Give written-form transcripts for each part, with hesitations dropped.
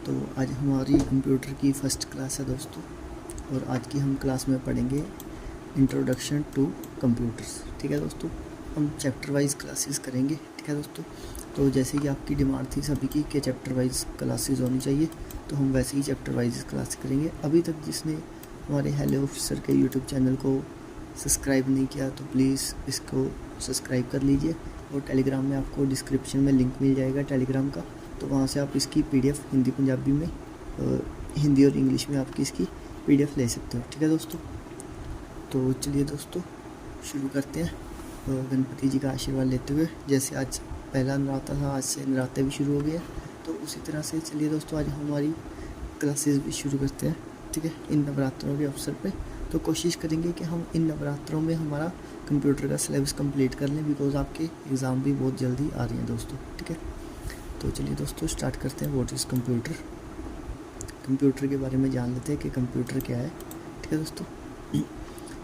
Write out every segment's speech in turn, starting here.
तो आज हमारी कंप्यूटर की फ़र्स्ट क्लास है दोस्तों, और आज की हम क्लास में पढ़ेंगे इंट्रोडक्शन टू कंप्यूटर्स। ठीक है दोस्तों, हम चैप्टर वाइज क्लासेस करेंगे। ठीक है दोस्तों, तो जैसे कि आपकी डिमांड थी सभी की कि चैप्टर वाइज क्लासेस होनी चाहिए, तो हम वैसे ही चैप्टर वाइज क्लास करेंगे। अभी तक जिसने हमारे हेलो ऑफिसर के यूट्यूब चैनल को सब्सक्राइब नहीं किया तो प्लीज़ इसको सब्सक्राइब कर लीजिए, और टेलीग्राम में आपको डिस्क्रिप्शन में लिंक मिल जाएगा टेलीग्राम का, तो वहाँ से आप इसकी PDF हिंदी पंजाबी में हिंदी और इंग्लिश में आपकी इसकी PDF ले सकते हो। ठीक है दोस्तों, तो चलिए दोस्तों शुरू करते हैं। गणपति जी का आशीर्वाद लेते हुए, जैसे आज पहला नवरात्र था, आज से नवरात्रे भी शुरू हो गए, तो उसी तरह से चलिए दोस्तों आज हमारी क्लासेस भी शुरू करते हैं। ठीक है, इन नवरात्रों के अवसर पे तो कोशिश करेंगे कि हम इन नवरात्रों में हमारा कंप्यूटर का सिलेबस कंप्लीट कर लें, बिकॉज आपके एग्ज़ाम भी बहुत जल्दी आ रही हैं दोस्तों। ठीक है, तो चलिए दोस्तों स्टार्ट करते हैं। What is computer. कंप्यूटर के बारे में जान लेते हैं कि कंप्यूटर क्या है। ठीक है दोस्तों,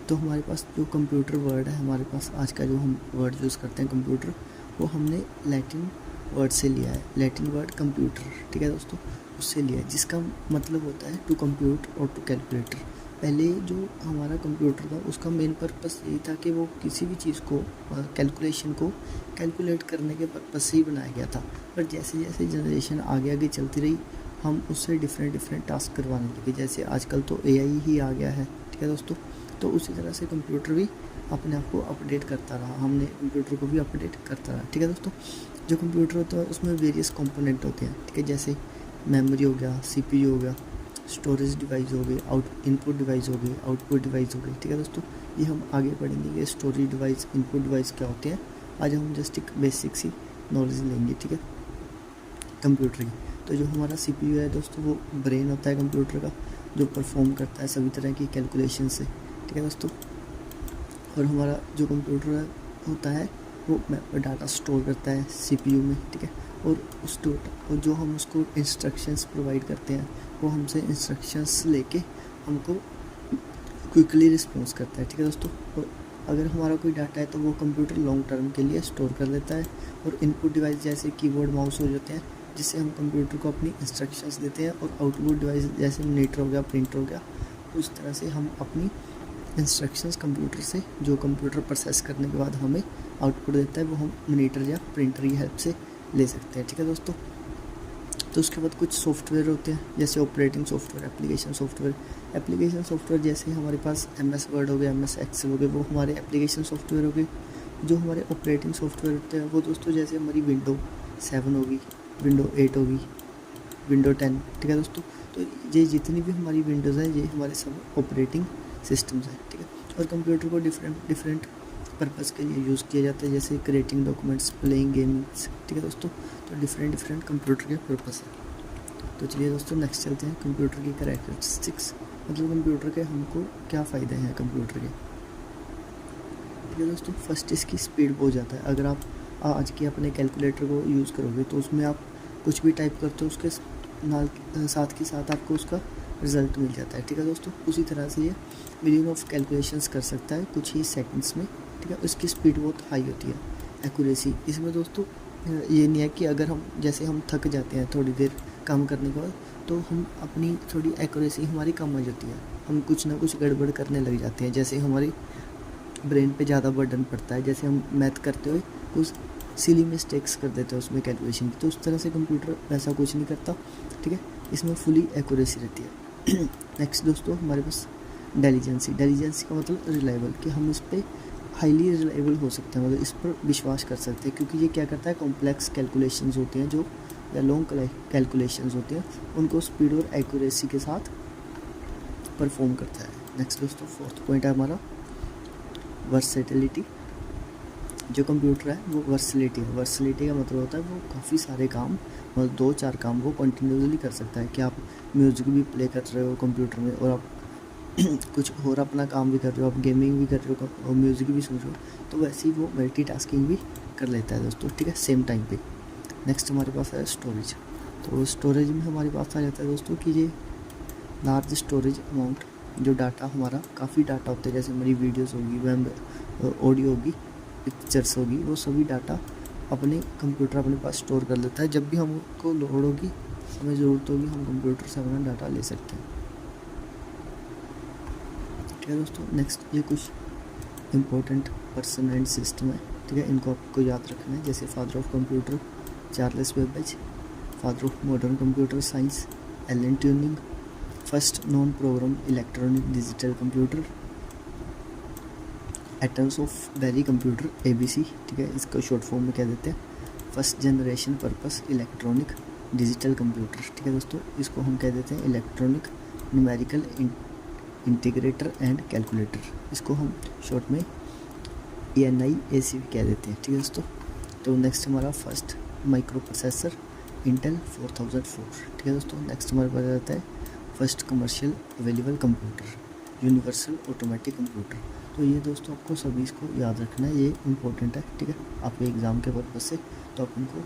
तो हमारे पास जो कंप्यूटर वर्ड है, हमारे पास आज का जो हम वर्ड यूज़ करते हैं कंप्यूटर, वो हमने लैटिन वर्ड से लिया है। लैटिन वर्ड कंप्यूटर, ठीक है दोस्तों, उससे लिया है, जिसका मतलब होता है टू कंप्यूट और टू कैलकुलेटर। पहले जो हमारा कंप्यूटर था उसका मेन पर्पस यही था कि वो किसी भी चीज़ को कैलकुलेशन को कैलकुलेट करने के पर्पस से ही बनाया गया था। पर जैसे जैसे जनरेशन आगे आगे चलती रही, हम उससे डिफरेंट टास्क करवाने लगे। जैसे आजकल तो AI ही आ गया है। ठीक है दोस्तों, तो उसी तरह से कंप्यूटर भी अपने आप को अपडेट करता रहा, हमने कंप्यूटर को भी अपडेट करता रहा। ठीक है दोस्तों, जो कंप्यूटर होता है उसमें वेरियस कंपोनेंट होते हैं। ठीक है, जैसे मेमोरी हो गया, CPU हो गया, स्टोरेज डिवाइस हो गई, इनपुट डिवाइस हो गई, आउटपुट डिवाइस हो गई। ठीक है दोस्तों, ये हम आगे पढ़ेंगे कि स्टोरेज डिवाइस, इनपुट डिवाइस क्या होते हैं। आज हम जस्ट एक बेसिक सी नॉलेज लेंगे। ठीक है, कंप्यूटर की। तो जो हमारा CPU है दोस्तों, वो ब्रेन होता है कंप्यूटर का, जो परफॉर्म करता है सभी तरह की कैलकुलेशन से। ठीक है दोस्तों, और हमारा जो कंप्यूटर होता है वो डाटा स्टोर करता है CPU में। ठीक है, और उस डाटा, और जो हम उसको इंस्ट्रक्शंस प्रोवाइड करते हैं, वो हमसे इंस्ट्रक्शंस लेके हमको क्विकली रिस्पॉन्स करता है। ठीक है दोस्तों, और अगर हमारा कोई डाटा है तो वो कंप्यूटर लॉन्ग टर्म के लिए स्टोर कर लेता है। और इनपुट डिवाइस जैसे कीबोर्ड, माउस हो जाते हैं, जिससे हम कंप्यूटर को अपनी इंस्ट्रक्शंस देते हैं। और आउटपुट डिवाइस जैसे मॉनिटर हो गया, प्रिंटर हो गया, उस तरह से हम अपनी इंस्ट्रक्शंस कंप्यूटर से, जो कंप्यूटर प्रोसेस करने के बाद हमें आउटपुट देता है, वो हम मॉनिटर या प्रिंटर की हेल्प से ले सकते हैं। ठीक है दोस्तों, तो उसके बाद कुछ सॉफ्टवेयर होते हैं, जैसे operating software, application software. Application software जैसे हमारे पास MS वर्ड हो गया, MS एक्सेल हो गए, वो हमारे एप्लीकेशन सॉफ्टवेयर हो गए। जो हमारे ऑपरेटिंग सॉफ्टवेयर होते हैं वो दोस्तों, जैसे हमारी Windows 7 होगी, Windows 8 होगी, Windows 10। ठीक है दोस्तों, तो ये जितनी भी हमारी विंडोज़ हैं, ये हमारे सब ऑपरेटिंग सिस्टम्स हैं। ठीक है, और कंप्यूटर को डिफरेंट पर्पज़ के लिए यूज़ किया जाता है, जैसे क्रिएटिंग डॉक्यूमेंट्स, प्लेइंग गेम्स। ठीक है दोस्तों, तो डिफरेंट कंप्यूटर के पर्पज़ है। तो चलिए दोस्तों नेक्स्ट चलते हैं, कंप्यूटर की कैरेक्टरिस्टिक्स, मतलब कंप्यूटर के हमको क्या फ़ायदे हैं कंप्यूटर के। ठीक है दोस्तों, फर्स्ट इसकी स्पीड बहुत ज़्यादा है। अगर आप आज के अपने कैलकुलेटर को यूज़ करोगे तो उसमें आप कुछ भी टाइप करते हो, उसके साथ के साथ आपको उसका रिज़ल्ट मिल जाता है। ठीक है दोस्तों, उसी तरह से ये मिलियन ऑफ कैलकुलेशंस कर सकता है कुछ ही सेकंड्स में। ठीक है, उसकी स्पीड बहुत हाई होती है। एक्यूरेसी इसमें दोस्तों ये नहीं है कि अगर हम जैसे हम थक जाते हैं थोड़ी देर काम करने के बाद, तो हम अपनी थोड़ी एक्यूरेसी हमारी कम हो जाती है, हम कुछ ना कुछ गड़बड़ करने लग जाते हैं, जैसे हमारी ब्रेन पे ज़्यादा बर्डन पड़ता है, जैसे हम मैथ करते हुए कुछ सिली मिस्टेक्स कर देते हैं उसमें कैलकुलेशन की, तो उस तरह से कंप्यूटर वैसा कुछ नहीं करता। ठीक है, इसमें फुली एक्यूरेसी रहती है। नेक्स्ट दोस्तों हमारे पास डेलीजेंसी का मतलब रिलायबल, कि हम इस पर हाईली रिलायबल हो सकते हैं, मतलब इस पर विश्वास कर सकते हैं, क्योंकि ये क्या करता है, कॉम्प्लेक्स कैलकुलेशंस होते हैं जो, या लॉन्ग कैलकुलेशंस होते हैं, उनको स्पीड और एक्यूरेसी के साथ परफॉर्म करता है। नेक्स्ट दोस्तों फोर्थ पॉइंट है हमारा वर्सेटिलिटी। जो कंप्यूटर है वो वर्सलिटी है। वर्सलिटी का मतलब होता है वो काफ़ी सारे काम, मतलब 2-4 काम वो कंटिन्यूसली कर सकता है, कि आप म्यूज़िक भी प्ले कर रहे हो कंप्यूटर में, और आप कुछ और अपना काम भी कर रहे हो, आप गेमिंग भी कर रहे हो और म्यूज़िक भी सुन रहे हो, तो वैसे ही वो मल्टीटास्किंग भी कर लेता है दोस्तों। ठीक है, सेम टाइम पे। नेक्स्ट हमारे पास है स्टोरेज। तो स्टोरेज में हमारे पास आ जाता है दोस्तों कि ये लार्ज स्टोरेज अमाउंट, जो डाटा हमारा काफ़ी डाटा होता है, जैसे हमारी वीडियोज़ होगी, ऑडियो होगी, पिक्चर्स होगी, वो सभी डाटा अपने कंप्यूटर अपने पास स्टोर कर लेता है। जब भी हमको लोड होगी हमें ज़रूरत होगी हम कंप्यूटर से अपना डाटा ले सकते हैं। ठीक है दोस्तों, नेक्स्ट ये कुछ इम्पोर्टेंट पर्सन एंड सिस्टम है। ठीक है, इनको आपको याद रखना है। जैसे father of computer Charles Babbage, father of modern computer science Alan Turing, first non program electronic digital computer, Atanasoff Berry computer ABC। ठीक है, इसको शॉर्ट फॉर्म में कह देते हैं first generation purpose electronic digital computer. ठीक है दोस्तों, इसको हम कह देते हैं electronic numerical integrator and calculator. इसको हम शॉर्ट में ENIAC भी कह देते हैं। ठीक है दोस्तों, तो नेक्स्ट हमारा फर्स्ट माइक्रो प्रोसेसर इंटेल 4004। ठीक है दोस्तों, नेक्स्ट हमारे पास आता है first commercial available computer universal automatic computer. तो ये दोस्तों आपको सभी इसको याद रखना है, ये इम्पोर्टेंट है। ठीक है, आपके एग्ज़ाम के पर्पज़ से, तो आप इनको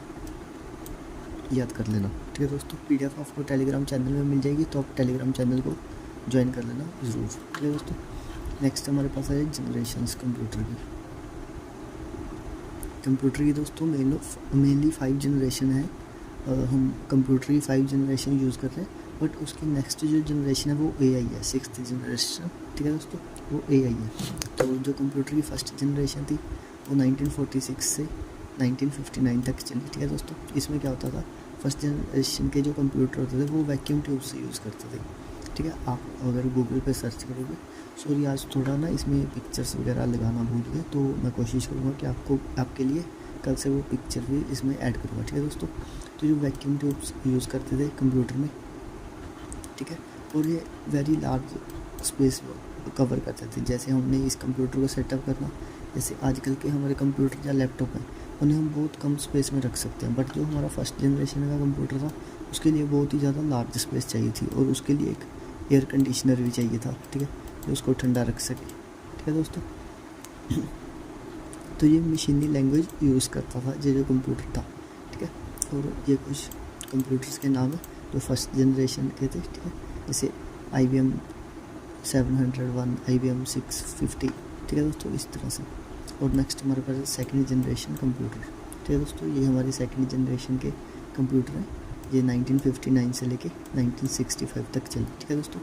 याद कर लेना। ठीक है दोस्तों, PDF आपको टेलीग्राम चैनल में मिल जाएगी, तो आप टेलीग्राम चैनल को ज्वाइन कर लेना ज़रूर। ठीक है दोस्तों, नेक्स्ट हमारे पास है जनरेशन्स कंप्यूटर की दोस्तों मेनली 5 जनरेशन है। हम कंप्यूटर की 5 जनरेशन यूज़ कर रहे हैं, बट उसकी नेक्स्ट जो जनरेशन है वो AI है, 6th जनरेशन। ठीक है दोस्तों, वो AI है। तो जो कंप्यूटर की फर्स्ट जनरेशन थी वो 1946 से 1959 तक चली। ठीक है दोस्तों, इसमें क्या होता था, फर्स्ट जनरेशन के जो कंप्यूटर होते थे वो वैक्यूम ट्यूब से यूज़ करते थे। ठीक है, आप अगर गूगल पे सर्च करोगे, सॉरी आज थोड़ा ना इसमें पिक्चर्स वगैरह लगाना भूल गए, तो मैं कोशिश करूँगा कि आपके लिए कल से वो पिक्चर भी इसमें ऐड करूँगा। ठीक है दोस्तों, तो जो वैक्यूम ट्यूब्स यूज़ करते थे कंप्यूटर में, ठीक है, और ये वेरी लार्ज स्पेस कवर करते थे। जैसे हमने इस कंप्यूटर को सेटअप करना, जैसे आजकल के हमारे कंप्यूटर या लैपटॉप हैं, उन्हें हम बहुत कम स्पेस में रख सकते हैं, बट जो हमारा फर्स्ट जनरेशन का कंप्यूटर था उसके लिए बहुत ही ज़्यादा लार्ज स्पेस चाहिए थी, और उसके लिए एक एयर कंडीशनर भी चाहिए था। ठीक है, जो उसको ठंडा रख सके। ठीक है दोस्तों, तो ये मशीनी लैंग्वेज यूज़ करता था ये जो कंप्यूटर था। ठीक है, और ये कुछ कंप्यूटर्स के नाम है जो फर्स्ट जनरेशन के थे। ठीक है, जैसे IBM 701, IBM 650। ठीक है दोस्तों, इस तरह से। और नेक्स्ट हमारे पास है सेकेंड जनरेशन कंप्यूटर। ठीक है दोस्तों, ये हमारी सेकेंड जनरेशन के कंप्यूटर हैं। ये 1959 से लेके 1965 तक चली। ठीक है दोस्तों,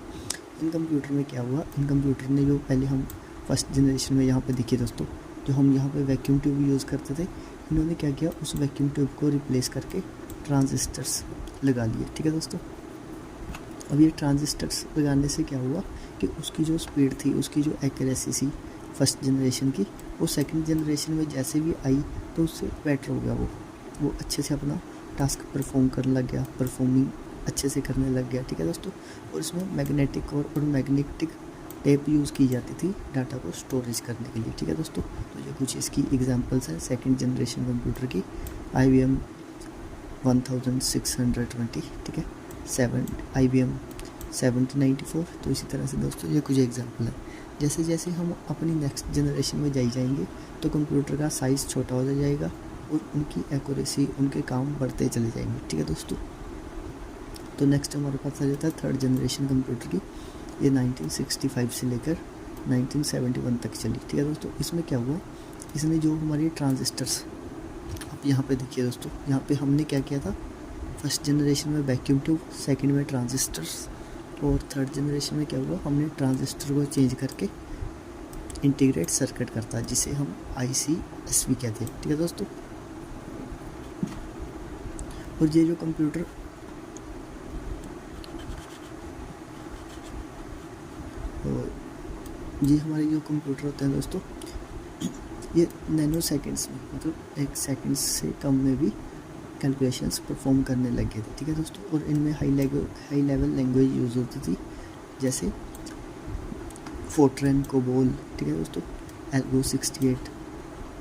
इन कंप्यूटर में क्या हुआ, इन कंप्यूटर ने जो पहले हम फर्स्ट जनरेशन में यहाँ पे देखिए दोस्तों, जो हम यहाँ पे वैक्यूम ट्यूब यूज़ करते थे, इन्होंने क्या किया, उस वैक्यूम ट्यूब को रिप्लेस करके ट्रांजिस्टर्स लगा लिए। ठीक है दोस्तों, अब ये ट्रांजिस्टर्स लगाने से क्या हुआ कि उसकी जो स्पीड थी, उसकी जो एक्यूरेसी थी फर्स्ट जनरेशन की, वो सेकंड जनरेशन में जैसे भी आई तो उससे बेटर हो गया। वो अच्छे से अपना टास्क परफॉर्म करने लग गया, परफॉर्मिंग अच्छे से करने लग गया। ठीक है दोस्तों, और इसमें मैग्नेटिक और मैग्नेटिक टेप यूज़ की जाती थी डाटा को स्टोरेज करने के लिए। ठीक है दोस्तों, तो ये कुछ इसकी एग्जांपल्स हैं सेकंड जनरेशन कंप्यूटर की। IBM 1620। ठीक है, IBM 7094। तो इसी तरह से दोस्तों ये कुछ एग्जांपल है। जैसे जैसे हम अपनी नेक्स्ट जनरेशन में जाएंगे तो कंप्यूटर का साइज़ छोटा होता जाएगा और उनकी एक्यूरेसी, उनके काम बढ़ते चले जाएंगे। ठीक है दोस्तों, तो नेक्स्ट हमारे पास आ जाता है थर्ड जनरेशन कंप्यूटर की। ये 1965 से लेकर 1971 तक चली। ठीक है दोस्तों, इसमें क्या हुआ, इसने जो हमारी ट्रांजिस्टर्स, आप यहाँ पे देखिए दोस्तों, यहाँ पे हमने क्या किया था, फर्स्ट जनरेशन में वैक्यूम ट्यूब, सेकंड में ट्रांजिस्टर्स, और थर्ड जनरेशन में क्या हुआ, हमने ट्रांजिस्टर को चेंज करके इंटीग्रेट सर्किट करता है, जिसे हम ICSV कहते हैं। ठीक है दोस्तों, और ये जो कंप्यूटर ये हमारे जो कंप्यूटर होते हैं दोस्तों, ये नैनो सेकेंड्स में, मतलब 1 सेकेंड से कम में भी कैलकुलेशंस परफॉर्म करने लग गए थे। ठीक है दोस्तों, और इनमें हाई लेवल लैंग्वेज यूज़ होती थी, जैसे फोर्ट्रैन, कोबोल। ठीक है दोस्तों, एल्गो 68।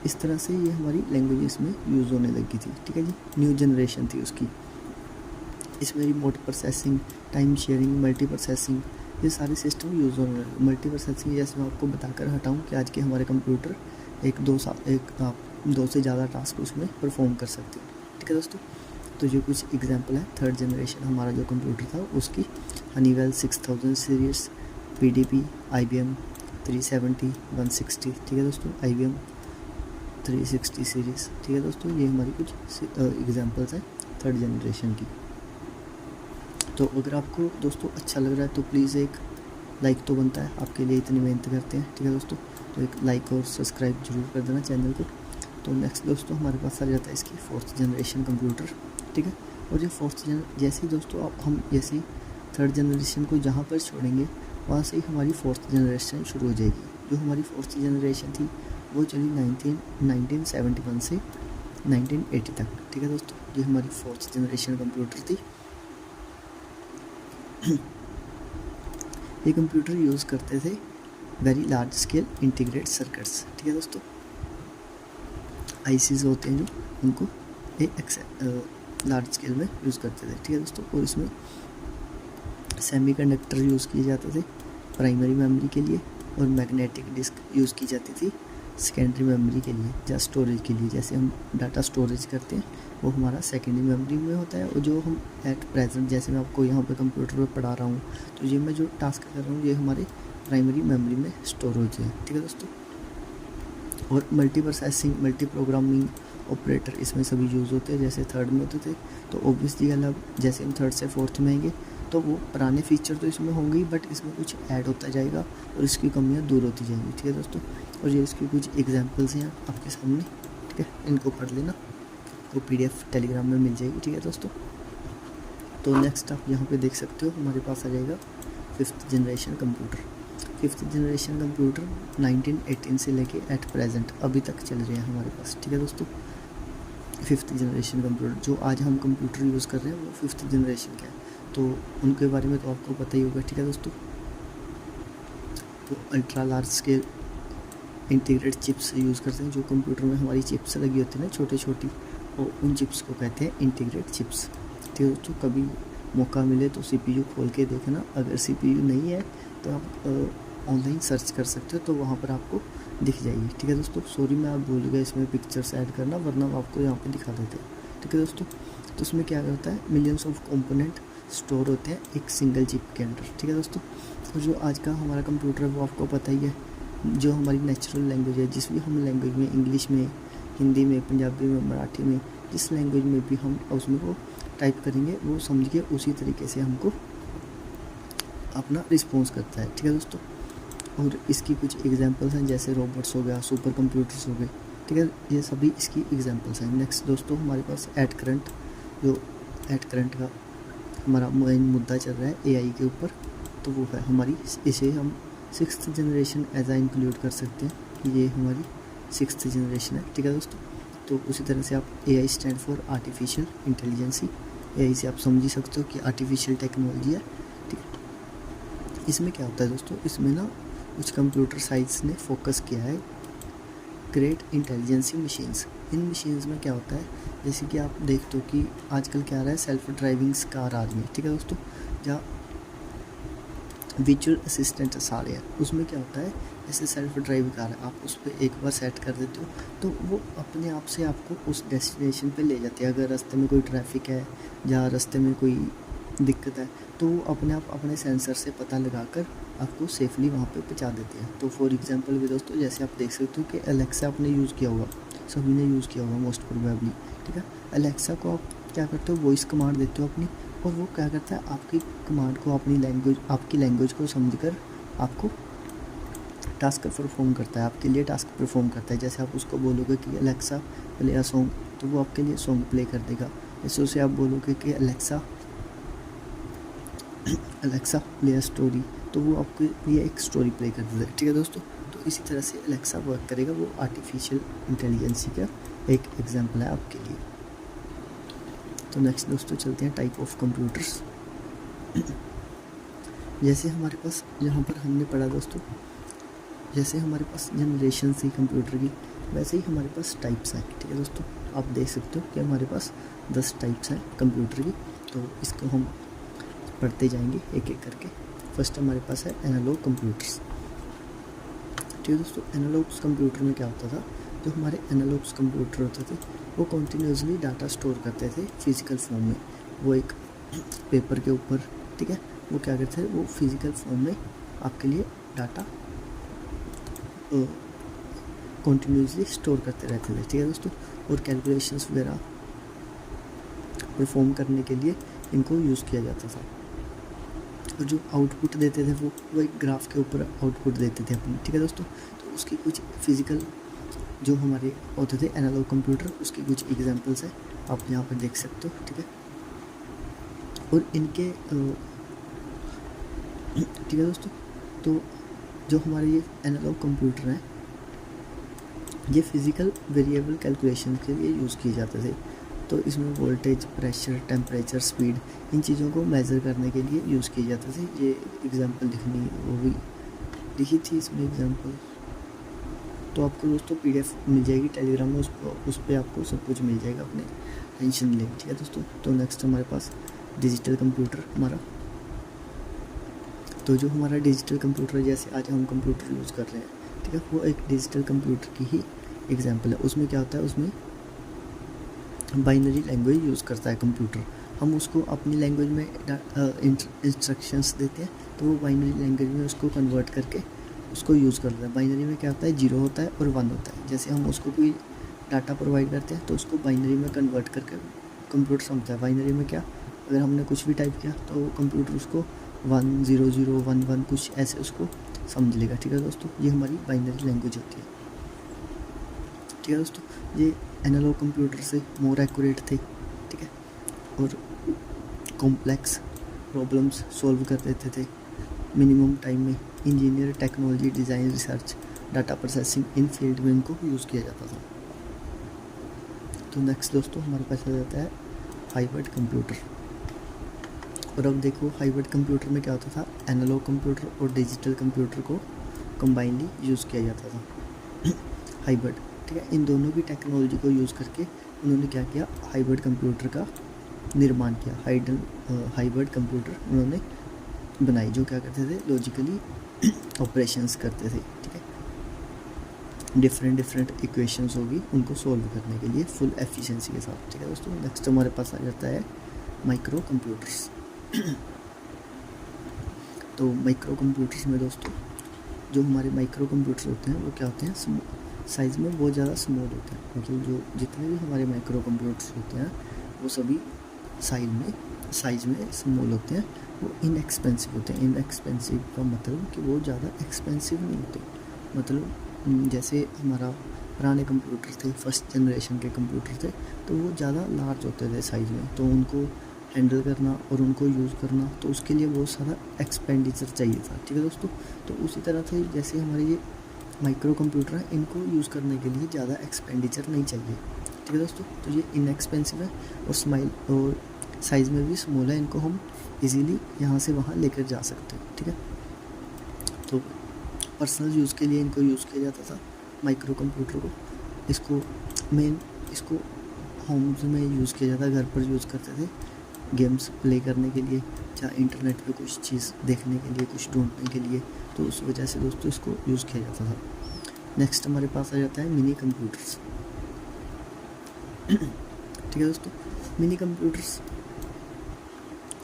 इस तरह से ये हमारी लैंग्वेज इसमें यूज़ होने लगी थी। ठीक है जी, न्यू जनरेशन थी उसकी। इसमें remote processing, time sharing, multi processing, ये सारे सिस्टम यूज़ होने लगे। मल्टी प्रोसेसिंग जैसे मैं आपको बताकर हटाऊँ कि आज के हमारे कंप्यूटर दो से ज़्यादा टास्क उसमें परफॉर्म कर सकते हैं। ठीक है दोस्तों, तो जो कुछ एग्जांपल है थर्ड जनरेशन हमारा जो कंप्यूटर था उसकी, हनीवेल 6000 सीरीज़, PDP, IBM 370, 160। ठीक है दोस्तों, IBM 360 सीरीज़। ठीक है दोस्तों, ये हमारी कुछ एग्जांपल्स हैं थर्ड जनरेशन की। तो अगर आपको दोस्तों अच्छा लग रहा है तो प्लीज़ एक लाइक तो बनता है, आपके लिए इतनी मेहनत करते हैं, ठीक है दोस्तों। तो एक लाइक और सब्सक्राइब जरूर कर देना चैनल को। तो नेक्स्ट दोस्तों हमारे पास आ जाता है इसकी 4th जनरेशन कंप्यूटर, ठीक है। और ये जैसे ही दोस्तों हम जैसे ही 3rd जनरेशन को जहाँ पर छोड़ेंगे वहाँ से ही हमारी 4th जनरेशन शुरू हो जाएगी। जो हमारी 4th जनरेशन थी वो चली 1971 से 1980 तक, ठीक है दोस्तों। ये हमारी 4th जनरेशन कंप्यूटर थी। ये कंप्यूटर यूज़ करते थे very large scale integrated circuits, ठीक है दोस्तों। आईसीज होते हैं जो, उनको एक लार्ज स्केल में यूज़ करते थे, ठीक है दोस्तों। और इसमें सेमीकंडक्टर यूज़ किए जाते थे प्राइमरी मेमोरी के लिए, और मैग्नेटिक डिस्क यूज़ की जाती थी सेकेंडरी मेमोरी के लिए या स्टोरेज के लिए। जैसे हम डाटा स्टोरेज करते हैं वो हमारा सेकेंडरी मेमोरी में होता है, और जो हम एट प्रेजेंट जैसे मैं आपको यहाँ पे कंप्यूटर पे पढ़ा रहा हूँ, तो ये मैं जो टास्क कर रहा हूँ ये हमारे प्राइमरी मेमोरी में स्टोर हो जाए, ठीक है दोस्तों। और multi processing, multi programming operator इसमें सभी यूज़ होते हैं, जैसे 3rd में होते थे। तो ऑब्वियसली अलग, जैसे हम 3rd से 4th में आएंगे तो वो पुराने फीचर तो इसमें होंगे ही, बट इसमें कुछ ऐड होता जाएगा और इसकी कमियां दूर होती जाएंगी, ठीक है दोस्तों। और ये इसकी कुछ एग्जांपल्स हैं आपके सामने, ठीक है, इनको पढ़ लेना, वो PDF टेलीग्राम में मिल जाएगी, ठीक है दोस्तों। तो नेक्स्ट आप यहाँ पे देख सकते हो हमारे पास आ जाएगा 5th generation computer. 5th generation computer 1918 से लेके एट प्रेजेंट अभी तक चल रहे हैं हमारे पास, ठीक है दोस्तों। 5th जनरेशन कंप्यूटर जो आज हम कंप्यूटर यूज़ कर रहे हैं वो 5th जनरेशन का है, तो उनके बारे में तो आपको पता ही होगा, ठीक है दोस्तों। तो ultra large scale integrated chips use करते हैं, जो कंप्यूटर में हमारी चिप्स लगी होती है ना छोटी छोटी, और उन चिप्स को कहते हैं इंटीग्रेटेड चिप्स, ठीक है दोस्तों। कभी मौका मिले तो CPU खोल के देखना, अगर CPU नहीं है तो आप ऑनलाइन सर्च कर सकते हो, तो वहाँ पर आपको दिख जाएगी, ठीक है दोस्तों। सॉरी मैं आप भूल गया इसमें पिक्चर्स ऐड करना, वरना आपको यहाँ पे दिखा देते हैं, ठीक है दोस्तों। तो उसमें क्या होता है, मिलियंस ऑफ कंपोनेंट स्टोर होते हैं एक सिंगल चिप के अंदर, ठीक है दोस्तों। और जो आज का हमारा कंप्यूटर है वो आपको पता ही है, जो हमारी नेचुरल लैंग्वेज है, जिस भी हम लैंग्वेज में, इंग्लिश में, हिंदी में, पंजाबी में, मराठी में, जिस लैंग्वेज में भी हम उसमें को टाइप करेंगे वो समझ के उसी तरीके से हमको अपना रिस्पॉन्स करता है, ठीक है दोस्तों। और इसकी कुछ एग्जांपल्स हैं, जैसे रोबोट्स हो गया, सुपर कंप्यूटर्स हो गए, ठीक है, ये सभी इसकी एग्जांपल्स हैं। नेक्स्ट दोस्तों हमारे पास एट करंट, जो एट करंट का हमारा मेन मुद्दा चल रहा है AI के ऊपर, तो वो है हमारी, इसे हम 6th जनरेशन एज आ इंक्लूड कर सकते हैं कि ये हमारी 6th जनरेशन है, ठीक है दोस्तों। तो उसी तरह से आप AI stand for artificial intelligence, AI से आप समझ ही सकते हो कि आर्टिफिशियल टेक्नोलॉजी है, ठीक है। इसमें क्या होता है दोस्तों, इसमें ना कुछ कंप्यूटर साइंस ने फोकस किया है ग्रेट इंटेलिजेंसी मशीन्स। इन मशीन्स में क्या होता है, जैसे कि आप देखते हो कि आजकल क्या आ रहा है, सेल्फ ड्राइविंग कार आ रही है, ठीक है दोस्तों, जहाँ विजुअल असिस्टेंट्स आ रहे हैं। उसमें क्या होता है, जैसे सेल्फ ड्राइव कार है, आप उस पर एक बार सेट कर देते हो तो वो अपने आप से आपको उस डेस्टिनेशन पे ले जाती है। अगर रास्ते में कोई ट्रैफिक है या रास्ते में कोई दिक्कत है तो वो अपने आप अपने सेंसर से पता लगाकर आपको सेफली वहाँ पे पहुँचा देते हैं। तो फॉर एग्जांपल भी दोस्तों, जैसे आप देख सकते हो कि अलेक्सा आपने यूज़ किया होगा, सभी ने यूज़ किया होगा मोस्ट प्रोबेबली, ठीक है। अलेक्सा को आप क्या करते हो, वॉइस कमांड देते हो अपनी, और वो क्या करता है, आपकी कमांड को अपनी लैंग्वेज, आपकी लैंग्वेज को समझकर आपको टास्क परफॉर्म करता है, आपके लिए टास्क परफॉर्म करता है। जैसे आप उसको बोलोगे कि अलेक्सा प्ले अ सॉन्ग, तो वो आपके लिए सॉन्ग प्ले कर देगा। जैसे उसे आप बोलोगे कि अलेक्सा प्ले अ स्टोरी, तो वो आपके लिए एक स्टोरी प्ले कर देगा, ठीक है दोस्तों। तो इसी तरह से अलेक्सा वर्क करेगा, वो आर्टिफिशियल इंटेलिजेंसी का एक एग्जाम्पल है आपके लिए। तो नेक्स्ट दोस्तों चलते हैं टाइप ऑफ कंप्यूटर्स। जैसे हमारे पास यहाँ पर हमने पढ़ा दोस्तों, जैसे हमारे पास जनरेशन थी कंप्यूटर की, वैसे ही हमारे पास टाइप्स हैं, ठीक है दोस्तों। आप देख सकते हो कि हमारे पास 10 टाइप्स हैं कंप्यूटर की, तो इसको हम पढ़ते जाएंगे एक एक करके। फर्स्ट हमारे पास है एनालॉग कंप्यूटर्स, ठीक है दोस्तों। एनालॉग कंप्यूटर में क्या होता था, जो हमारे एनालॉग कंप्यूटर होते थे वो कंटिन्यूसली डाटा स्टोर करते थे फिज़िकल फॉर्म में, वो एक पेपर के ऊपर, ठीक है, वो क्या करते थे, वो फिज़िकल फॉर्म में आपके लिए डाटा कंटिन्यूसली स्टोर करते रहते थे, ठीक है दोस्तों। और कैलकुलेशंस वगैरह परफॉर्म करने के लिए इनको यूज़ किया जाता था। और जो आउटपुट देते थे वो एक ग्राफ के ऊपर आउटपुट देते थे अपने, ठीक है दोस्तों। तो उसकी कुछ फिज़िकल जो हमारे होते थे एनालॉग कंप्यूटर, उसकी कुछ एग्जांपल्स है, आप यहाँ पर देख सकते हो, ठीक है। और इनके ठीक है दोस्तों, तो जो हमारे ये एनालॉग कंप्यूटर हैं ये फिज़िकल वेरिएबल कैलकुलेशन के लिए यूज़ किए जाते थे। तो इसमें वोल्टेज, प्रेशर, टेम्परेचर, स्पीड, इन चीज़ों को मेज़र करने के लिए यूज़ किए जाते थे। ये एग्जांपल लिखनी वो भी लिखी थी इसमें एग्जांपल, तो आपको दोस्तों PDF मिल जाएगी टेलीग्राम में, उस पर आपको सब कुछ मिल जाएगा, अपने टेंशन लें, ठीक है दोस्तों। तो नेक्स्ट हमारे पास डिजिटल कंप्यूटर हमारा, तो जो हमारा डिजिटल कंप्यूटर जैसे आज हम कंप्यूटर यूज़ कर रहे हैं, ठीक है, वो एक डिजिटल कंप्यूटर की ही एग्जांपल है। उसमें क्या होता है, उसमें बाइनरी लैंग्वेज यूज़ करता है कंप्यूटर। हम उसको अपनी लैंग्वेज में इंस्ट्रक्शंस देते हैं, तो वो बाइनरी लैंग्वेज में उसको कन्वर्ट करके उसको यूज़ करता है। बाइनरी में क्या होता है, 0 होता है और 1 होता है। जैसे हम उसको कोई डाटा प्रोवाइड करते हैं तो उसको बाइनरी में कन्वर्ट करके कंप्यूटर समझता है। बाइनरी में क्या, अगर हमने कुछ भी टाइप किया तो कंप्यूटर उसको 1 0 0 1 1 कुछ ऐसे उसको समझ लेगा, ठीक है दोस्तों। ये हमारी बाइनरी लैंग्वेज होती है, ठीक है दोस्तों। ये एनालॉग कंप्यूटर से मोर एक्यूरेट थे, ठीक है, और कॉम्प्लेक्स प्रॉब्लम्स सॉल्व कर देते थे मिनिमम टाइम में। Engineer, technology, design, research, data processing, इन फील्ड में इनको यूज़ किया जाता था। तो नेक्स्ट दोस्तों हमारे पास आ जाता है हाइब्रिड कंप्यूटर। और अब देखो हाइब्रिड कंप्यूटर में क्या होता था, एनालॉग कंप्यूटर और डिजिटल कंप्यूटर को कंबाइनली यूज़ किया जाता था। हाइब्रिड, ठीक है, इन दोनों की टेक्नोलॉजी को यूज़ करके उन्होंने क्या किया, हाइब्रिड कंप्यूटर का निर्माण किया। हाइब्रिड कंप्यूटर उन्होंने बनाई, जो क्या करते थे, लॉजिकली ऑपरेशंस करते थे, ठीक है। डिफरेंट इक्वेशंस होगी, उनको सॉल्व करने के लिए फुल एफिशिएंसी के साथ, ठीक है दोस्तों। नेक्स्ट हमारे पास आ जाता है माइक्रो कंप्यूटर्स। तो माइक्रो कंप्यूटर्स में दोस्तों जो हमारे माइक्रो कंप्यूटर्स होते हैं वो क्या होते हैं, साइज़ में बहुत ज़्यादा स्मॉल होते हैं। मतलब जो जितने भी हमारे माइक्रो कंप्यूटर्स होते हैं वो सभी साइज़ में स्मॉल होते हैं। वो इनएक्सपेंसिव होते हैं। इनएक्सपेंसिव का मतलब कि वो ज़्यादा एक्सपेंसिव नहीं होते। मतलब जैसे हमारा पुराने कंप्यूटर थे, फर्स्ट जनरेशन के कंप्यूटर थे, तो वो ज़्यादा लार्ज होते थे साइज़ में, तो उनको हैंडल करना और उनको यूज़ करना, तो उसके लिए बहुत सारा एक्सपेंडिचर चाहिए था, ठीक है दोस्तों। तो उसी तरह से जैसे हमारे ये माइक्रो कंप्यूटर है, इनको यूज़ करने के लिए ज़्यादा एक्सपेंडिचर नहीं चाहिए, ठीक है दोस्तों। तो ये इनएक्सपेंसिव है और साइज़ में भी स्मॉल है। इनको हम इजीली यहाँ से वहाँ लेकर जा सकते हैं, ठीक है। तो पर्सनल यूज़ के लिए इनको यूज़ किया जाता था माइक्रो कंप्यूटर को। इसको होम्स में यूज़ किया जाता, घर पर यूज़ करते थे गेम्स प्ले करने के लिए, या इंटरनेट पे कुछ चीज़ देखने के लिए, कुछ ढूंढने के लिए, तो उस वजह से दोस्तों इसको यूज़ किया जाता था। नेक्स्ट हमारे पास आ जाता है मिनी कंप्यूटर्स। ठीक है दोस्तों, मिनी कंप्यूटर्स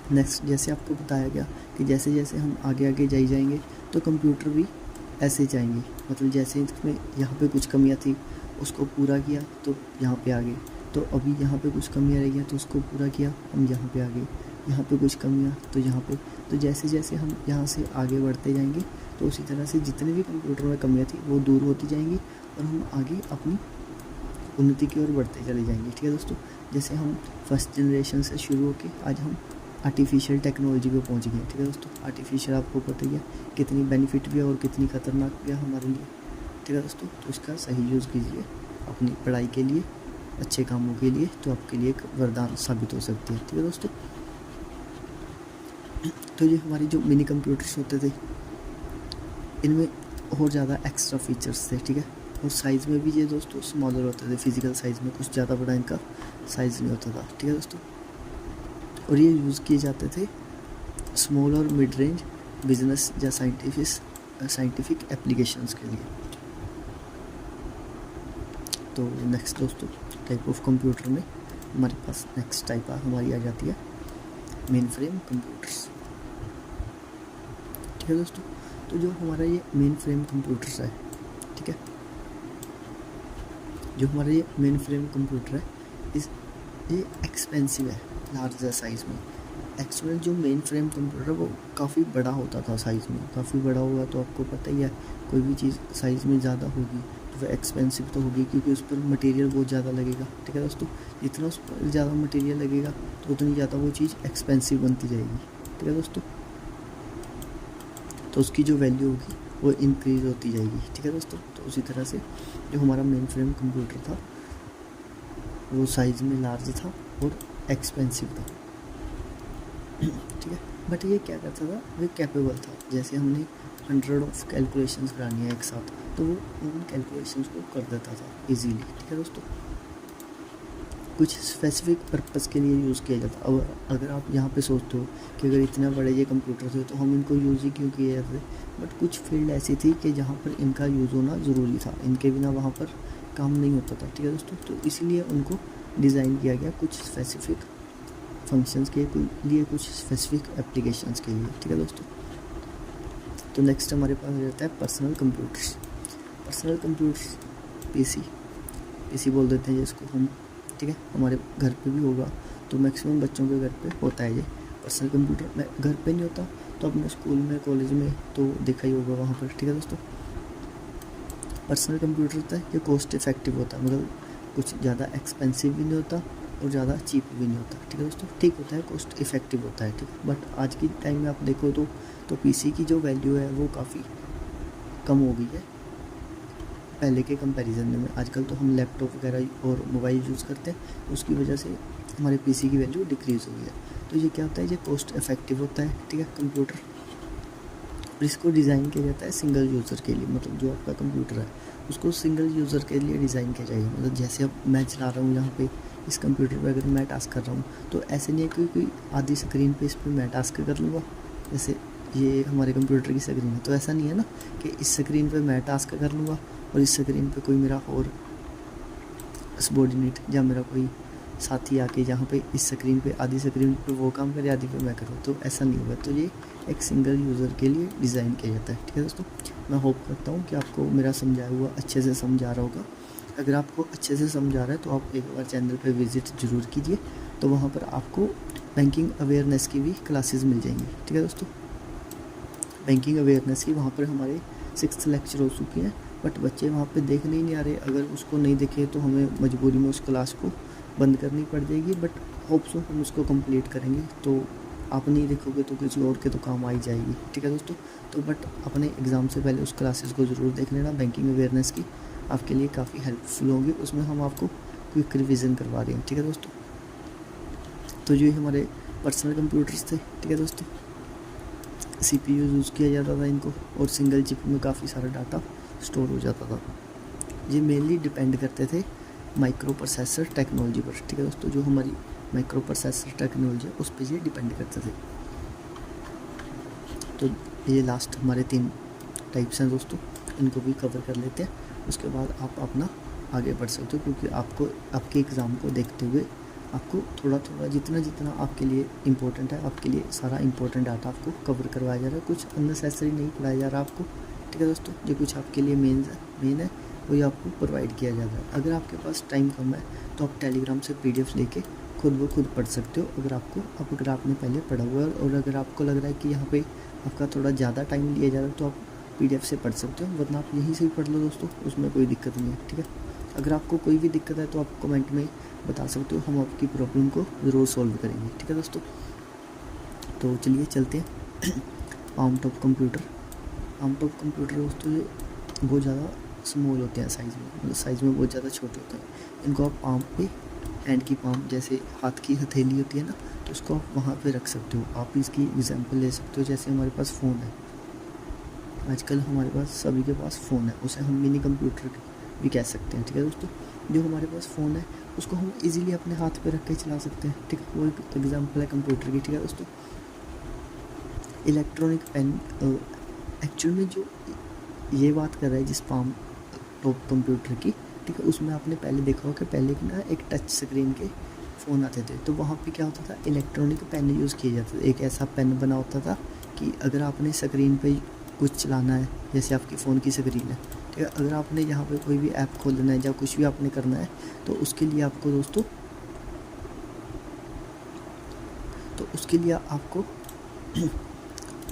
नेक्स्ट जैसे आपको बताया गया कि जैसे जैसे हम आगे जाएंगे तो कंप्यूटर भी ऐसे जाएंगे। मतलब जैसे इसमें यहाँ पे कुछ कमियाँ थी उसको पूरा किया तो यहाँ पे आ गए, तो अभी यहाँ पे कुछ कमियाँ रह गई तो उसको पूरा किया, हम यहाँ पे आ गए। यहाँ पे कुछ कमियाँ तो यहाँ पे, तो जैसे जैसे हम यहाँ से आगे बढ़ते जाएंगे तो उसी तरह से जितने भी कंप्यूटर में कमियाँ थी वो दूर होती जाएंगी और हम आगे अपनी उन्नति की ओर बढ़ते चले जाएंगे। ठीक है दोस्तों, जैसे हम फर्स्ट जनरेशन से शुरू होकर आज हम आर्टिफिशियल टेक्नोलॉजी पे पहुंच गए। ठीक है दोस्तों, आर्टिफिशियल आपको पता ही है कितनी बेनिफिट भी है और कितनी ख़तरनाक भी है हमारे लिए। ठीक है दोस्तों, तो इसका सही यूज़ कीजिए अपनी पढ़ाई के लिए, अच्छे कामों के लिए, तो आपके लिए एक वरदान साबित हो सकती है। ठीक है दोस्तों, तो ये हमारी जो मिनी कंप्यूटर्स होते थे इनमें और ज़्यादा एक्स्ट्रा फीचर्स थे। ठीक है, और साइज़ में भी ये दोस्तों स्मॉलर होते थे, फिज़िकल साइज़ में कुछ ज़्यादा बड़ा इनका साइज़ नहीं होता था। ठीक है दोस्तों, और ये यूज़ किए जाते थे स्मॉल और मिड रेंज बिजनेस या साइंटिफिक एप्लीकेशंस के लिए। तो नेक्स्ट दोस्तों टाइप ऑफ कंप्यूटर में हमारे पास नेक्स्ट टाइप हमारी आ जाती है मेन फ्रेम कंप्यूटर्स। ठीक है दोस्तों, तो जो हमारा ये मेन फ्रेम कंप्यूटर्स है, ठीक है, जो हमारा ये मेन फ्रेम कंप्यूटर है ये एक्सपेंसिव है लार्जर साइज़ में। एक्चुअली जो मेन फ्रेम कंप्यूटर वो काफ़ी बड़ा होता था साइज़ में, काफ़ी बड़ा हुआ तो आपको पता ही है कोई भी चीज़ साइज़ में ज़्यादा होगी तो वह एक्सपेंसिव तो होगी, क्योंकि उस पर मटेरियल बहुत ज़्यादा लगेगा। ठीक है दोस्तों, जितना उस पर ज़्यादा मटेरियल लगेगा तो उतनी ज़्यादा वो चीज़ एक्सपेंसिव बनती जाएगी। ठीक है दोस्तों, तो उसकी जो वैल्यू होगी वो इंक्रीज़ होती जाएगी। ठीक है दोस्तों, तो उसी तरह से जो हमारा मेन फ्रेम कंप्यूटर था वो साइज़ में लार्ज था और एक्सपेंसिव था। ठीक है, बट ये क्या करता था, वो कैपेबल था। जैसे हमने 100 ऑफ कैलकुलेशंस करानी है एक साथ, तो वो उन कैलकुलेशंस को कर देता था इजीली। ठीक है दोस्तों, कुछ स्पेसिफिक पर्पस के लिए यूज़ किया जाता। अब अगर आप यहाँ पे सोचते हो कि अगर इतना बड़े ये कंप्यूटर थे तो हम इनको यूज़ ही क्यों किए जाते, बट कुछ फील्ड ऐसी थी कि जहाँ पर इनका यूज़ होना ज़रूरी था, इनके बिना वहाँ पर काम नहीं होता था। ठीक है दोस्तों, तो इसीलिए उनको डिज़ाइन किया गया कुछ स्पेसिफिक फंक्शंस के लिए, कुछ स्पेसिफिक एप्लीकेशंस के लिए। ठीक है दोस्तों, तो नेक्स्ट हमारे पास रहता है personal computers. Personal computers PC बोल देते हैं जिसको हम। ठीक है, हमारे घर पे भी होगा, तो मैक्सिमम बच्चों के घर पे होता है ये पर्सनल कंप्यूटर। मैं घर पे नहीं होता तो अपने स्कूल में कॉलेज में तो देखा ही होगा वहाँ पर। ठीक है दोस्तों, पर्सनल कंप्यूटर होता है ये कॉस्ट इफेक्टिव होता है, मतलब कुछ ज़्यादा एक्सपेंसिव भी नहीं होता और ज़्यादा चीप भी नहीं होता। ठीक है दोस्तों, ठीक होता है, कॉस्ट इफेक्टिव होता है। ठीक है, बट आज की टाइम में आप देखो तो पीसी की जो वैल्यू है वो काफ़ी कम हो गई है पहले के कंपैरिजन में। आजकल तो हम लैपटॉप वगैरह और मोबाइल यूज़ करते हैं, उसकी वजह से हमारे पीसी की वैल्यू डिक्रीज़ हुई है। तो ये क्या होता है, ये कॉस्ट इफेक्टिव होता है। ठीक है, कंप्यूटर, और इसको डिज़ाइन किया जाता है सिंगल यूज़र के लिए। मतलब जो आपका कंप्यूटर है उसको सिंगल यूज़र के लिए डिज़ाइन किया जाएगा। मतलब जैसे अब मैं चला रहा हूँ यहाँ पे इस कंप्यूटर पर, अगर मैं टास्क कर रहा हूँ तो ऐसे नहीं है कि कोई आधी स्क्रीन पे इस पर मैं टास्क कर लूँगा, जैसे ये हमारे कंप्यूटर की स्क्रीन है, तो ऐसा नहीं है ना कि इस स्क्रीन पे मैं टास्क कर लूँगा और इस स्क्रीन पे कोई मेरा और सबॉर्डिनेट या मेरा कोई साथी आके जहाँ पे इस स्क्रीन पे आधी स्क्रीन पे वो काम करे आधी पे मैं करूँ, तो ऐसा नहीं होगा। तो ये एक सिंगल यूज़र के लिए डिज़ाइन किया जाता है। ठीक है दोस्तों, मैं होप करता हूँ कि आपको मेरा समझाया हुआ अच्छे से समझ आ रहा होगा। अगर आपको अच्छे से समझ आ रहा है तो आप एक बार चैनल पे विज़िट ज़रूर कीजिए, तो वहाँ पर आपको बैंकिंग अवेयरनेस की भी क्लासेस मिल जाएंगी। ठीक है दोस्तों, बैंकिंग अवेयरनेस की वहाँ पर हमारे 6th लेक्चर हो चुके हैं, बट बच्चे वहाँ पे देखने ही नहीं आ रहे। अगर उसको नहीं देखे तो हमें मजबूरी में उस क्लास को बंद करनी पड़ जाएगी, बट होप सो हम उसको कंप्लीट करेंगे। तो आप नहीं देखोगे तो किसी और के तो काम आ ही जाएगी। ठीक है दोस्तों, तो बट अपने एग्ज़ाम से पहले उस क्लासेस को ज़रूर देख लेना। बैंकिंग अवेयरनेस की आपके लिए काफ़ी हेल्पफुल होंगी, उसमें हम आपको क्विक रिविज़न करवा रहे हैं। ठीक है दोस्तों, तो ये हमारे पर्सनल कंप्यूटर्स थे। ठीक है दोस्तों, CPU यूज़ किया जाता था इनको, और सिंगल चिप में काफ़ी सारा डाटा स्टोर हो जाता था। ये मेनली डिपेंड करते थे माइक्रो प्रोसेसर टेक्नोलॉजी पर। ठीक है दोस्तों, जो हमारी माइक्रो प्रोसेसर टेक्नोलॉजी है उस पर ये डिपेंड करते थे। तो ये लास्ट हमारे 3 टाइप्स हैं दोस्तों, इनको भी कवर कर लेते हैं, उसके बाद आप अपना आगे बढ़ सकते हो, क्योंकि आपको आपके एग्ज़ाम को देखते हुए आपको थोड़ा थोड़ा जितना आपके लिए इम्पोर्टेंट है, आपके लिए सारा इम्पोर्टेंट डाटा आपको कवर करवाया जा रहा है, कुछ अननेसेसरी नहीं पढ़ाया जा रहा आपको। ठीक है दोस्तों, जो कुछ आपके लिए मेन है वही आपको प्रोवाइड किया जाता है। अगर आपके पास टाइम कम है तो आप टेलीग्राम से PDF लेके खुद ब खुद पढ़ सकते हो, अगर आपने पहले पढ़ा हुआ है। और अगर आपको लग रहा है कि यहाँ पे आपका थोड़ा ज़्यादा टाइम लिया जा रहा है तो आप PDF से पढ़ सकते हो, वरना आप यहीं से ही पढ़ लो दोस्तों, उसमें कोई दिक्कत नहीं है। ठीक है, अगर आपको कोई भी दिक्कत है तो आप कमेंट में बता सकते हो, हम आपकी प्रॉब्लम को ज़रूर सॉल्व करेंगे। ठीक है दोस्तों, तो चलिए चलते हैं। आर्म टॉप कंप्यूटर दोस्तों ये बहुत ज़्यादा स्मॉल होते हैं साइज़ में, मतलब साइज़ में बहुत ज़्यादा छोटे होते हैं। इनको आप पाम पे, हैंड की पाम, जैसे हाथ की हथेली होती है ना, तो उसको आप वहाँ पे रख सकते हो। आप इसकी एग्जांपल ले सकते हो, जैसे हमारे पास फ़ोन है, आजकल हमारे पास सभी के पास फ़ोन है, उसे हम मिनी कंप्यूटर भी कह सकते हैं। ठीक है दोस्तों, जो हमारे पास फ़ोन है उसको हम इजीली अपने हाथ पे रख के चला सकते हैं। ठीक है, वो एक एग्जांपल है कंप्यूटर की। ठीक है दोस्तों, इलेक्ट्रॉनिक पेन एक्चुअल में जो ये बात कर रहा है जिस पाम टॉप कंप्यूटर की, ठीक है, उसमें आपने पहले देखा होगा कि पहले की ना एक टच स्क्रीन के फ़ोन आते थे, तो वहाँ पे क्या होता था, इलेक्ट्रॉनिक पेन यूज़ किए जाते थे। एक ऐसा पेन बना होता था कि अगर आपने स्क्रीन पे कुछ चलाना है, जैसे आपकी फ़ोन की स्क्रीन है, ठीक है, अगर आपने यहाँ पे कोई भी ऐप खोलना है या कुछ भी आपने करना है, तो उसके लिए आपको दोस्तों तो उसके लिए आपको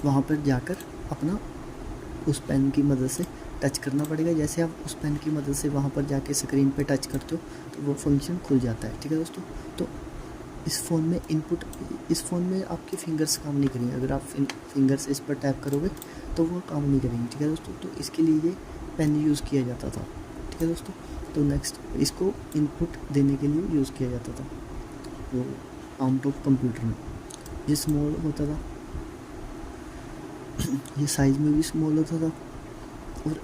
वहाँ पर जाकर अपना उस पेन की मदद से टच करना पड़ेगा। जैसे आप उस पेन की मदद से वहाँ पर जाके स्क्रीन पे टच करते हो तो वो फंक्शन खुल जाता है। ठीक है दोस्तों, तो इस फ़ोन में आपके फिंगर्स काम नहीं करेंगे। अगर आप फिंगर्स इस पर टैप करोगे तो वो काम नहीं करेंगे। ठीक है दोस्तों, तो इसके लिए ये पेन यूज़ किया जाता था। ठीक है दोस्तों, तो नेक्स्ट इसको इनपुट देने के लिए यूज़ किया जाता था वो आर्म टॉप कंप्यूटर में। ये स्मॉल होता था, ये साइज़ में भी स्मॉल होता था, और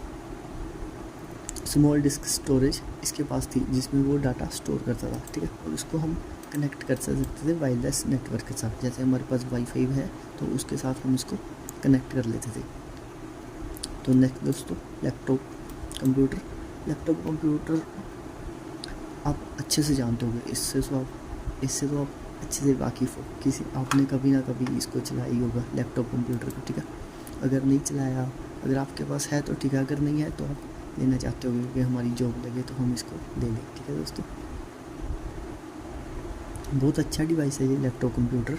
स्मॉल डिस्क स्टोरेज इसके पास थी जिसमें वो डाटा स्टोर करता था। ठीक है, और इसको हम कनेक्ट कर सकते थे वायरलेस नेटवर्क के साथ। जैसे हमारे पास वाईफाई है तो उसके साथ हम इसको कनेक्ट कर लेते थे। तो नेक्स्ट दोस्तों, लैपटॉप कंप्यूटर आप अच्छे से जानते होंगे, इससे तो आप अच्छे से वाकिफ़ हो। आपने कभी ना कभी इसको चलाया ही होगा लैपटॉप कंप्यूटर को। ठीक है, अगर नहीं चलाया, अगर आपके पास है तो ठीक है, अगर नहीं है तो आप लेना चाहते हो कि हमारी जॉब लगे तो हम इसको ले लें। ठीक है दोस्तों, बहुत अच्छा डिवाइस है ये लैपटॉप कंप्यूटर।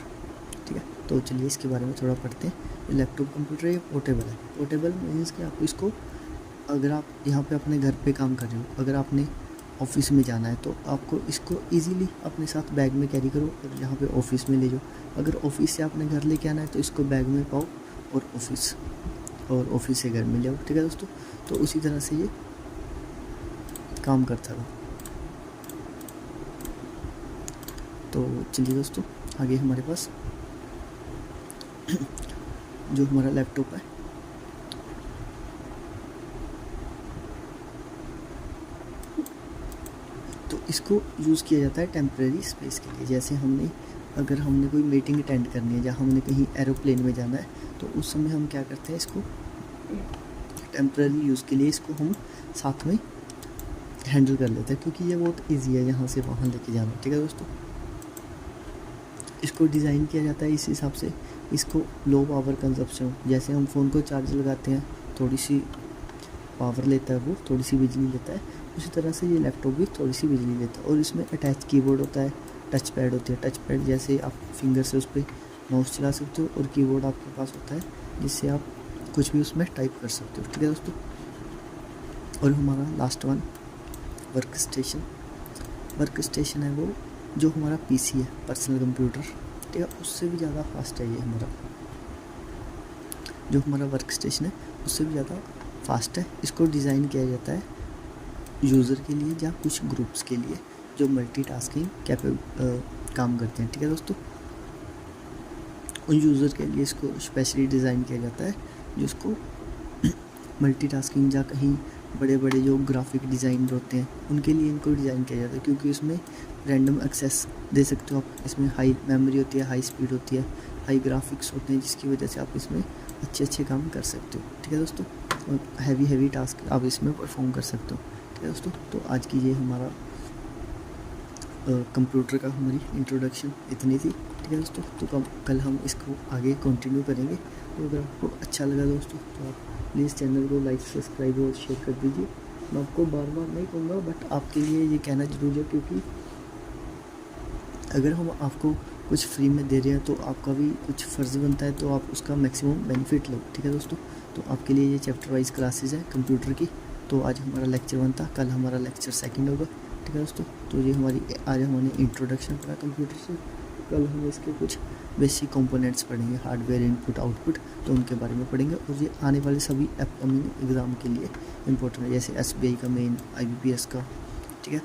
ठीक है, तो चलिए इसके बारे में थोड़ा पढ़ते हैं। ये लैपटॉप कंप्यूटर ये पोर्टेबल है। पोर्टेबल मीन्स कि आप इसको, अगर आप यहाँ पे अपने घर पे काम कर रहे हो, अगर आपने ऑफिस में जाना है तो आपको इसको इजीली अपने साथ बैग में कैरी करो और यहाँ पे ऑफिस में ले जाओ। अगर ऑफिस से आपने घर लेके आना है तो इसको बैग में पाओ और ऑफिस से घर में ले आओ। ठीक है दोस्तों, तो उसी तरह से ये काम करता था। तो चलिए दोस्तों, आगे हमारे पास जो हमारा लैपटॉप है, तो इसको यूज़ किया जाता है टेम्प्रेरी स्पेस के लिए। जैसे अगर हमने कोई मीटिंग अटेंड करनी है या हमने कहीं एरोप्लेन में जाना है तो उस समय हम क्या करते हैं, इसको टेम्प्रेरी यूज़ के लिए इसको हम साथ में हैंडल कर लेते हैं, क्योंकि ये बहुत इजी है यहाँ से वहाँ लेके जाना। ठीक है दोस्तों, इसको डिज़ाइन किया जाता है इस हिसाब से, इसको लो पावर कंजप्शन, जैसे हम फ़ोन को चार्ज लगाते हैं थोड़ी सी पावर लेता है, वो थोड़ी सी बिजली लेता है, उसी तरह से ये लैपटॉप भी थोड़ी सी बिजली लेता है। और इसमें अटैच कीबोर्ड होता है, टच पैड होती है। टच पैड जैसे आप फिंगर से उस पर माउस चला सकते हो, और कीबोर्ड आपके पास होता है जिससे आप कुछ भी उसमें टाइप कर सकते हो। ठीक है दोस्तों, और हमारा लास्ट वन वर्क स्टेशन है, वो जो हमारा पीसी है, पर्सनल कंप्यूटर। ठीक है, उससे भी ज़्यादा फास्ट है ये हमारा, जो हमारा वर्क स्टेशन है उससे भी ज़्यादा फास्ट है। इसको डिज़ाइन किया जाता है यूज़र के लिए या कुछ ग्रुप्स के लिए जो मल्टीटास्किंग काम करते हैं। ठीक है दोस्तों, उन यूज़र के लिए इसको स्पेशली डिज़ाइन किया जाता है जिसको मल्टीटास्किंग या कहीं बड़े बड़े जो ग्राफिक डिज़ाइनर होते हैं उनके लिए इनको डिज़ाइन किया जाता है, क्योंकि इसमें रैंडम एक्सेस दे सकते हो आप। इसमें हाई मेमोरी होती है, हाई स्पीड होती है, हाई ग्राफिक्स होते हैं, जिसकी वजह से आप इसमें अच्छे काम कर सकते हो। ठीक है दोस्तों, और हैवी टास्क आप इसमें परफॉर्म कर सकते हो। ठीक है दोस्तों, तो आज की ये हमारा कंप्यूटर का हमारी इंट्रोडक्शन इतनी थी। ठीक है दोस्तों, तो कल हम इसको आगे कंटिन्यू करेंगे। तो अगर आपको अच्छा लगा दोस्तों तो आप प्लीज़ चैनल को लाइक, सब्सक्राइब और शेयर कर दीजिए। मैं आपको बार नहीं कहूँगा, बट आपके लिए ये कहना जरूरी है, क्योंकि अगर हम आपको कुछ फ्री में दे रहे हैं तो आपका भी कुछ फ़र्ज़ बनता है, तो आप उसका मैक्सिमम बेनिफिट लो। ठीक है दोस्तों, तो आपके लिए ये चैप्टर वाइज क्लासेस है कंप्यूटर की। तो आज हमारा लेक्चर 1 था, कल हमारा लेक्चर 2 होगा। ठीक है दोस्तों, तो ये आज हमने इंट्रोडक्शन पढ़ा कंप्यूटर से। कल हम इसके कुछ बेसिक कंपोनेंट्स पढ़ेंगे, हार्डवेयर, इनपुट, आउटपुट, तो उनके बारे में पढ़ेंगे। और ये आने वाले सभी अपकमिंग एग्ज़ाम के लिए इम्पोर्टेंट है, जैसे SBI का मेन, IBPS का। ठीक है,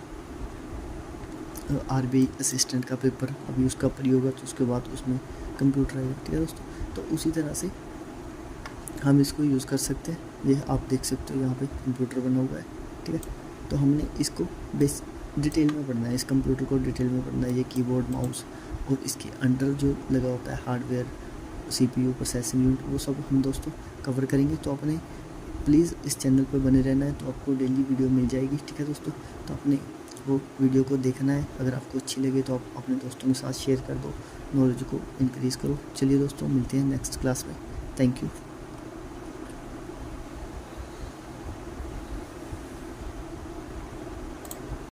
RBI असिस्टेंट का पेपर अभी उसका प्री होगा, तो उसके बाद उसमें कंप्यूटर आएगा। ठीक है दोस्तों, तो उसी तरह से हम इसको यूज़ कर सकते हैं। ये आप देख सकते हो यहाँ पे कंप्यूटर बना हुआ है। ठीक है, तो हमने इसको डिटेल में पढ़ना है, इस कंप्यूटर को डिटेल में पढ़ना है। ये कीबोर्ड, माउस और इसके अंडर जो लगा होता है हार्डवेयर, CPU, प्रोसेसिंग यूनिट, वो सब हम दोस्तों कवर करेंगे। तो अपने प्लीज़ इस चैनल पर बने रहना है, तो आपको डेली वीडियो मिल जाएगी। ठीक है दोस्तों, तो अपने वो वीडियो को देखना है। अगर आपको अच्छी लगे तो आप अपने दोस्तों के साथ शेयर कर दो, नॉलेज को इंक्रीज़ करो। चलिए दोस्तों, मिलते हैं नेक्स्ट क्लास में। Thank you.